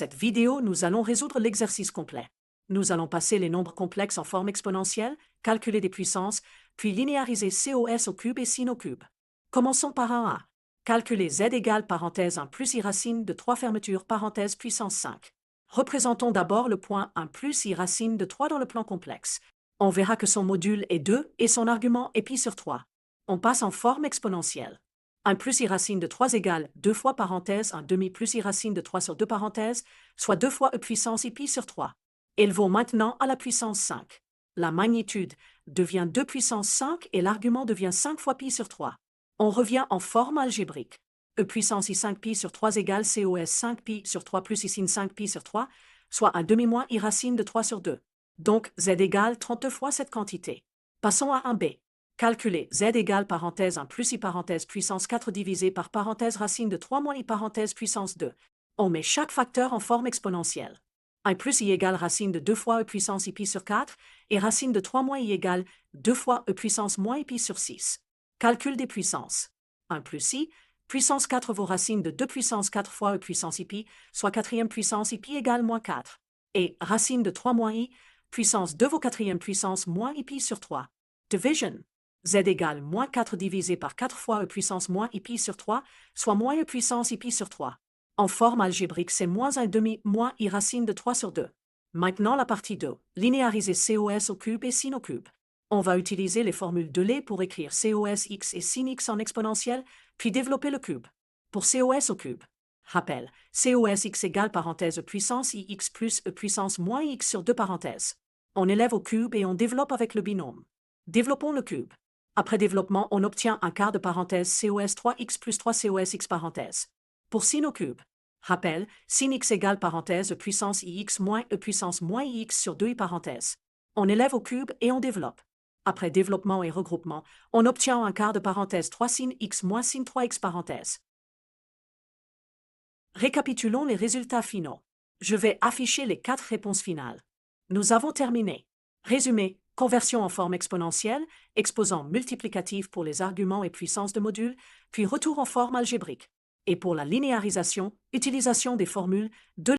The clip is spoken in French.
cette vidéo, nous allons résoudre l'exercice complet. Nous allons passer les nombres complexes en forme exponentielle, calculer des puissances, puis linéariser cos au cube et sin au cube. Commençons par un A. Calculer z égale parenthèse 1 plus i racine de 3 fermeture parenthèse puissance 5. Représentons d'abord le point 1 plus i racine de 3 dans le plan complexe. On verra que son module est 2 et son argument est pi sur 3. On passe en forme exponentielle. 1 plus i racine de 3 égale 2 fois parenthèse 1 demi plus i racine de 3 sur 2 parenthèses, soit 2 fois e puissance i pi sur 3. Élevons maintenant à la puissance 5. La magnitude devient 2 puissance 5 et l'argument devient 5 fois pi sur 3. On revient en forme algébrique. E puissance i 5 pi sur 3 égale cos 5 pi sur 3 plus i sin 5 pi sur 3, soit 1 demi moins i racine de 3 sur 2. Donc z égale 32 fois cette quantité. Passons à un B. Calculer z égale parenthèse 1 plus i parenthèse puissance 4 divisé par parenthèse racine de 3 moins i parenthèse puissance 2. On met chaque facteur en forme exponentielle. 1 plus i égale racine de 2 fois e puissance i pi sur 4 et racine de 3 moins i égale 2 fois e puissance moins i pi sur 6. Calcul des puissances. 1 plus i, puissance 4 vaut racine de 2 puissance 4 fois e puissance i pi, soit quatrième puissance i pi égale moins 4. Et racine de 3 moins i, puissance 2 vaut quatrième puissance moins i pi sur 3. Division. Z égale moins 4 divisé par 4 fois e puissance moins i pi sur 3, soit moins e puissance i pi sur 3. En forme algébrique, c'est moins 1 demi moins i racine de 3 sur 2. Maintenant la partie 2. Linéariser cos au cube et sin au cube. On va utiliser les formules de Lé pour écrire cos x et sin x en exponentielle, puis développer le cube. Pour cos au cube. Rappel, cos x égale parenthèse e puissance ix plus e puissance moins x sur 2 parenthèses. On élève au cube et on développe avec le binôme. Développons le cube. Après développement, on obtient un quart de parenthèse cos 3x plus 3 cos x parenthèse. Pour sin au cube. Rappel, sin x égale parenthèse e puissance ix moins e puissance moins ix sur 2i parenthèse. On élève au cube et on développe. Après développement et regroupement, on obtient un quart de parenthèse 3 sin x moins sin 3x parenthèse. Récapitulons les résultats finaux. Je vais afficher les 4 réponses finales. Nous avons terminé. Résumé, conversion en forme exponentielle, exposant multiplicatif pour les arguments et puissances de modules, puis retour en forme algébrique. Et pour la linéarisation, utilisation des formules de